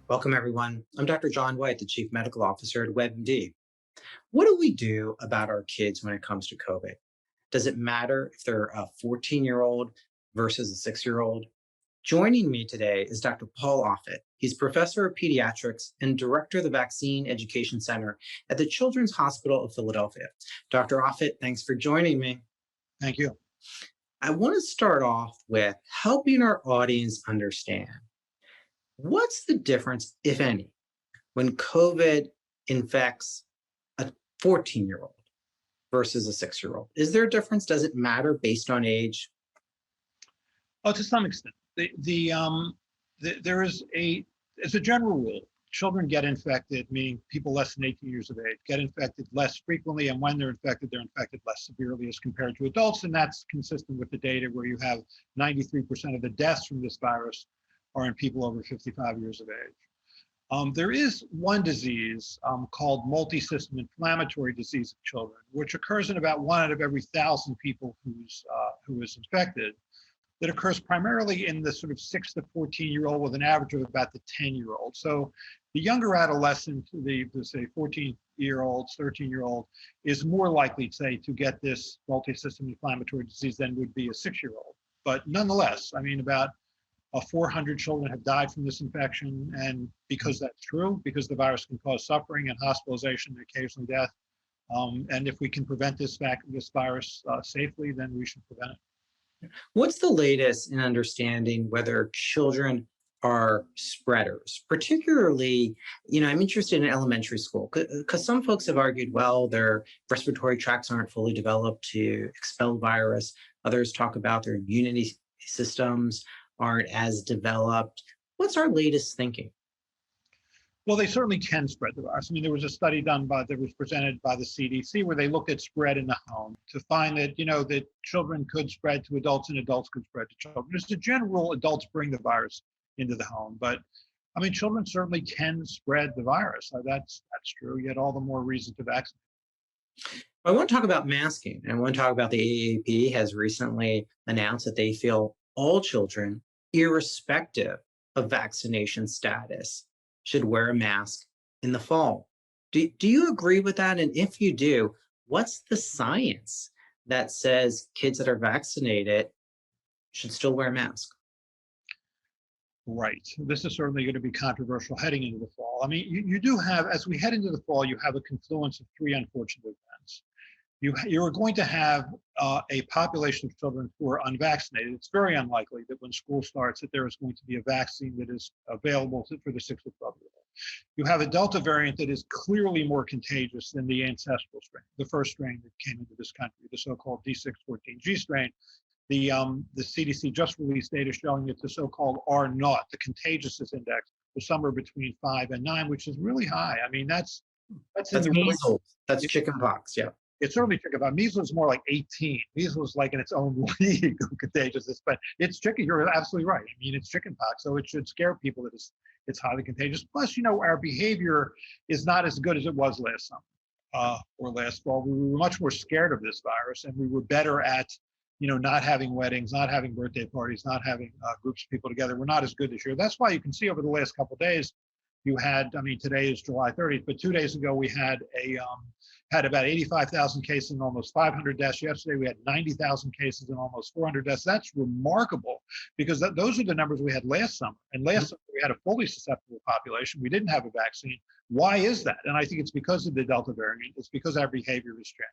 Welcome, everyone. I'm Dr. John White, the Chief Medical Officer at WebMD. What do we do about our kids when it comes to COVID? Does it matter if they're a 14-year-old versus a 6-year-old? Joining me today is Dr. Paul Offit. He's professor of pediatrics and director of the Vaccine Education Center at the Children's Hospital of Philadelphia. Dr. Offit, thanks for joining me. Thank you. I want to start off with helping our audience understand what's the difference, if any, when COVID infects a 14-year-old versus a 6-year-old? Is there a difference? Does it matter based on age? Oh, to some extent. There is as a general rule, children get infected, meaning people less than 18 years of age, get infected less frequently, and when they're infected less severely as compared to adults, and that's consistent with the data where you have 93% of the deaths from this virus are in people over 55 years of age. There is one disease called multi-system inflammatory disease of children, which occurs in about 1 out of every 1,000 people who is infected. That occurs primarily in the sort of 6 to 14-year-old with an average of about the 10-year-old. So the younger adolescent, the say 14-year-olds, 13-year-old, is more likely, say, to get this multi-system inflammatory disease than would be a 6-year-old. But nonetheless, I mean, about 400 children have died from this infection, and because that's true, because the virus can cause suffering and hospitalization and occasionally death, and if we can prevent this virus safely, then we should prevent it. What's the latest in understanding whether children are spreaders? Particularly, I'm interested in elementary school because some folks have argued, well, their respiratory tracts aren't fully developed to expel virus. Others talk about their immunity systems aren't as developed. What's our latest thinking? Well, they certainly can spread the virus. I mean, there was a study that was presented by the CDC where they looked at spread in the home to find that, that children could spread to adults and adults could spread to children. As a general rule, adults bring the virus into the home, but I mean, children certainly can spread the virus. That's true. Yet all the more reason to vaccinate. I want to talk about masking. I want to talk about the AAP has recently announced that they feel all children, irrespective of vaccination status, should wear a mask in the fall. Do you agree with that? And if you do, what's the science that says kids that are vaccinated should still wear a mask? Right. This is certainly going to be controversial heading into the fall. I mean, you do have, as we head into the fall, you have a confluence of 3 unfortunate events. You are going to have a population of children who are unvaccinated. It's very unlikely that when school starts that there is going to be a vaccine that is available for the 6 to 12-year-old. You have a Delta variant that is clearly more contagious than the ancestral strain, the first strain that came into this country, the so-called D614G strain. The CDC just released data showing that the so-called R0, the contagiousness index, was somewhere between 5 and 9, which is really high. I mean, that's measles. That's chickenpox. Yeah. It's certainly chickenpox. Measles is more like 18. Measles is like in its own league of contagiousness, but it's chicken. You're absolutely right. I mean, it's chickenpox, so it should scare people that it's highly contagious. Plus, our behavior is not as good as it was last summer or last fall. We were much more scared of this virus, and we were better at, not having weddings, not having birthday parties, not having groups of people together. We're not as good this year. That's why you can see over the last couple of days, you had, I mean, today is July 30th, but 2 days ago we had about 85,000 cases and almost 500 deaths. Yesterday we had 90,000 cases and almost 400 deaths. That's remarkable because those are the numbers we had last summer. And last summer we had a fully susceptible population. We didn't have a vaccine. Why is that? And I think it's because of the Delta variant. It's because our behavior has changed.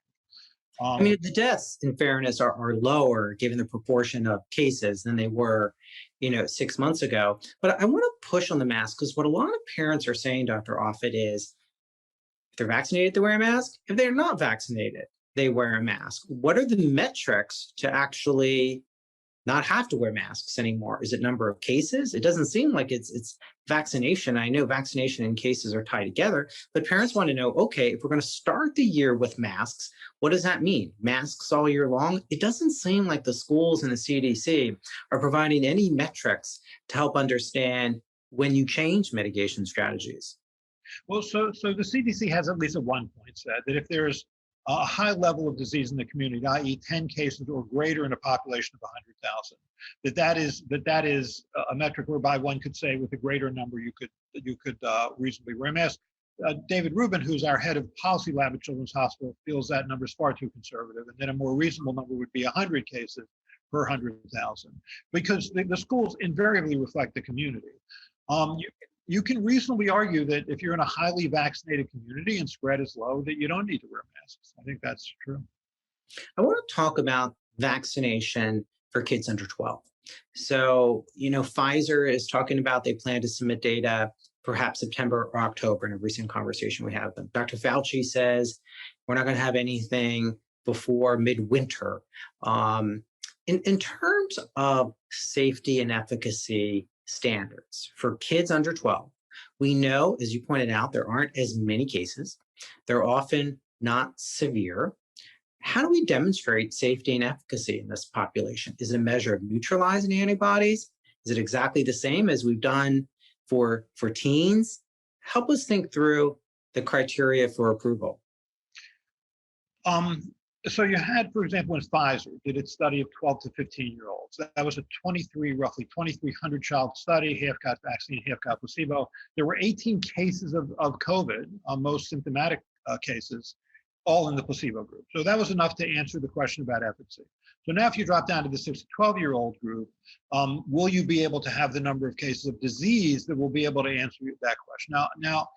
I mean, the deaths, in fairness, are lower given the proportion of cases than they were, 6 months ago. But I want to push on the mask because what a lot of parents are saying, Dr. Offit, is if they're vaccinated, they wear a mask. If they're not vaccinated, they wear a mask. What are the metrics to actually not have to wear masks anymore? Is it number of cases? It doesn't seem like it's vaccination. I know vaccination and cases are tied together, but parents want to know, okay, if we're going to start the year with masks, what does that mean? Masks all year long? It doesn't seem like the schools and the CDC are providing any metrics to help understand when you change mitigation strategies. Well, so the CDC has at least at one point said that if there's a high level of disease in the community, i.e. 10 cases or greater in a population of 100,000. That is a metric whereby one could say with a greater number you could reasonably wear a mask. David Rubin, who's our head of policy lab at Children's Hospital, feels that number is far too conservative, and then a more reasonable number would be 100 cases per 100,000, because the schools invariably reflect the community. You can reasonably argue that if you're in a highly vaccinated community and spread is low, that you don't need to wear masks. I think that's true. I want to talk about vaccination for kids under 12. So, Pfizer is talking about they plan to submit data perhaps September or October in a recent conversation we had with them. Dr. Fauci says we're not going to have anything before midwinter. In terms of safety and efficacy standards for kids under 12, we know, as you pointed out, there aren't as many cases. They're often not severe. How do we demonstrate safety and efficacy in this population? Is it a measure of neutralizing antibodies? Is it exactly the same as we've done for teens? Help us think through the criteria for approval. So you had, for example, when Pfizer did its study of 12 to 15-year-olds, that was a roughly 2,300 child study, half got vaccine, half got placebo. There were 18 cases of COVID, most symptomatic cases, all in the placebo group. So that was enough to answer the question about efficacy. So now if you drop down to the 6 to 12-year-old group, will you be able to have the number of cases of disease that will be able to answer that question? Now,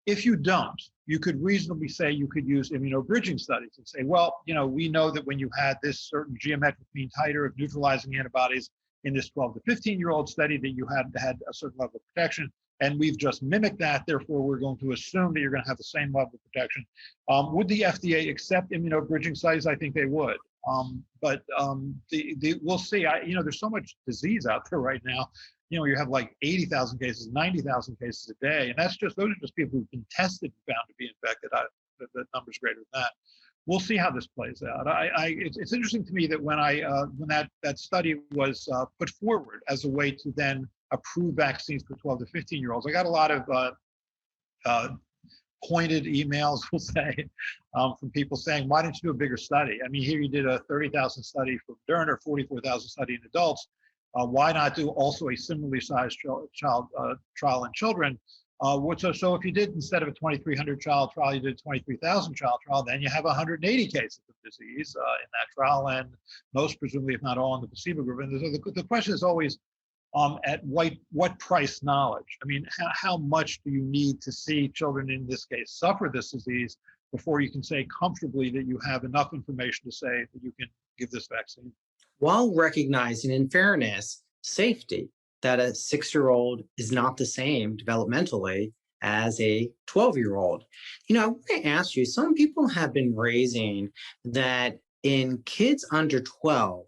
if you don't, you could reasonably say you could use immunobridging studies and say, well, we know that when you had this certain geometric mean titer of neutralizing antibodies in this 12 to 15-year-old study that you had a certain level of protection, and we've just mimicked that, therefore we're going to assume that you're going to have the same level of protection. Would the FDA accept immunobridging studies? I think they would. But we'll see. There's so much disease out there right now. You have like 80,000 cases, 90,000 cases a day, and those are just people who've been tested and found to be infected. The number's greater than that. We'll see how this plays out. It's interesting to me that when that study was put forward as a way to then approve vaccines for 12 to 15-year-olds, I got a lot of pointed emails, we'll say, from people saying, why didn't you do a bigger study? I mean, here you did a 30,000 study for Moderna, 44,000 study in adults. Why not do also a similarly sized trial in children? So if you did, instead of a 2,300 child trial, you did a 23,000 child trial, then you have 180 cases of disease in that trial, and most, presumably, if not all, in the placebo group. And the question is always, at what price knowledge? I mean, how much do you need to see children, in this case, suffer this disease before you can say comfortably that you have enough information to say that you can give this vaccine? While recognizing, in fairness, safety, that a 6-year-old is not the same developmentally as a 12-year-old. I want to ask you, some people have been raising that in kids under 12,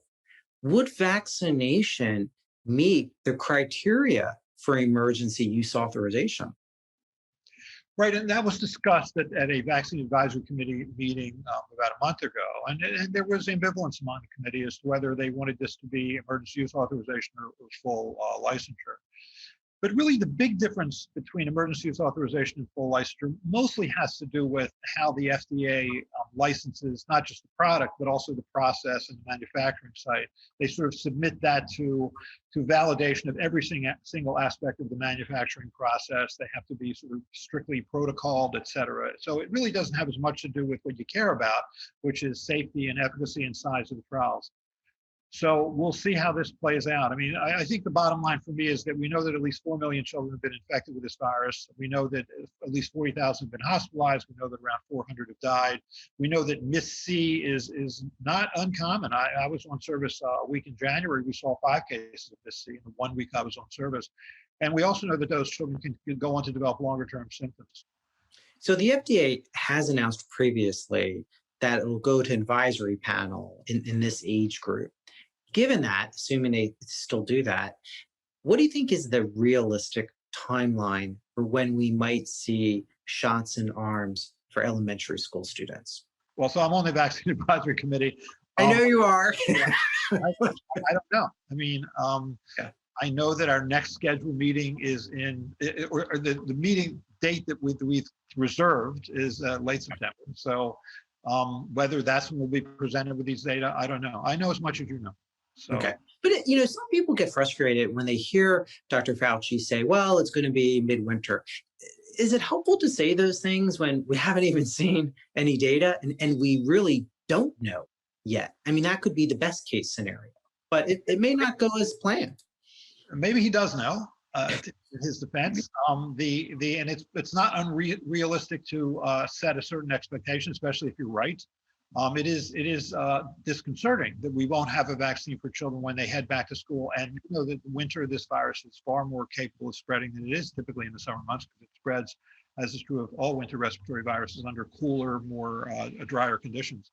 would vaccination meet the criteria for emergency use authorization? Right, and that was discussed at a vaccine advisory committee meeting about a month ago, and there was ambivalence among the committee as to whether they wanted this to be emergency use authorization or full licensure. But really, the big difference between emergency use authorization and full licensure mostly has to do with how the FDA licenses not just the product, but also the process and the manufacturing site. They sort of submit that to validation of every single aspect of the manufacturing process. They have to be sort of strictly protocoled, et cetera. So it really doesn't have as much to do with what you care about, which is safety and efficacy and size of the trials. So we'll see how this plays out. I mean, I think the bottom line for me is that we know that at least 4 million children have been infected with this virus. We know that at least 40,000 have been hospitalized. We know that around 400 have died. We know that MIS-C is not uncommon. I was on service a week in January. We saw 5 cases of MIS-C in the 1 week I was on service. And we also know that those children can go on to develop longer-term symptoms. So the FDA has announced previously that it will go to advisory panel in this age group. Given that, assuming they still do that, what do you think is the realistic timeline for when we might see shots in arms for elementary school students? Well, so I'm on the vaccine advisory committee. I know you are. I don't know. I mean, I know that our next scheduled meeting is the meeting date that we've reserved is late September. So Whether that's when we'll be presented with these data, I don't know. I know as much as you know. So Okay. But, some people get frustrated when they hear Dr. Fauci say, well, it's going to be midwinter. Is it helpful to say those things when we haven't even seen any data and we really don't know yet? I mean, that could be the best case scenario, but it may not go as planned. maybe he does know. In his defense, and it's not unrealistic to set a certain expectation, especially if you're right. It is disconcerting that we won't have a vaccine for children when they head back to school, and you know that the winter this virus is far more capable of spreading than it is typically in the summer months, because it spreads, as is true of all winter respiratory viruses, under cooler, more drier conditions.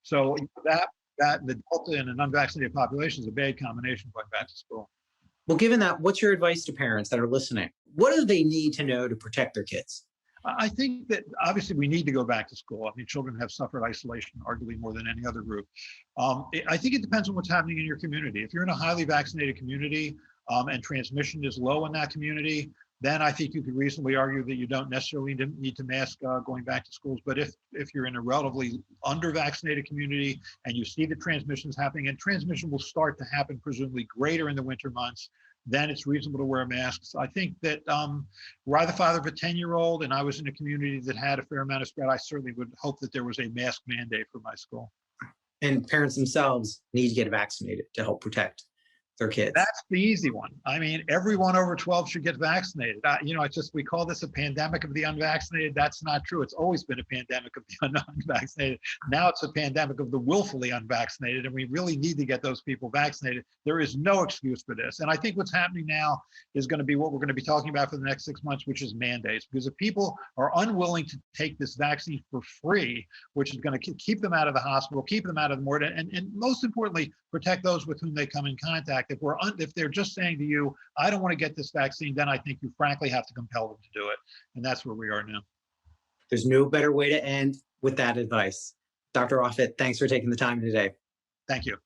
So that the Delta in an unvaccinated population is a bad combination going back to school. Well, given that, what's your advice to parents that are listening? What do they need to know to protect their kids? I think that obviously we need to go back to school. I mean, children have suffered isolation arguably more than any other group. I think it depends on what's happening in your community. If you're in a highly vaccinated community and transmission is low in that community, then I think you could reasonably argue that you don't necessarily need to mask going back to schools. But if you're in a relatively under-vaccinated community and you see the transmissions happening, and transmission will start to happen presumably greater in the winter months, then it's reasonable to wear masks. I think that were I the father of a 10-year-old and I was in a community that had a fair amount of spread, I certainly would hope that there was a mask mandate for my school. And parents themselves need to get vaccinated to help protect their kids. That's the easy one. I mean, everyone over 12 should get vaccinated. We call this a pandemic of the unvaccinated. That's not true. It's always been a pandemic of the unvaccinated. Now it's a pandemic of the willfully unvaccinated, and we really need to get those people vaccinated. There is no excuse for this. And I think what's happening now is going to be what we're going to be talking about for the next 6 months, which is mandates. Because if people are unwilling to take this vaccine for free, which is going to keep them out of the hospital, keep them out of the morgue, and most importantly, protect those with whom they come in contact. If they're just saying to you, I don't want to get this vaccine, then I think you frankly have to compel them to do it. And that's where we are now. There's no better way to end with that advice. Dr. Offit, thanks for taking the time today. Thank you.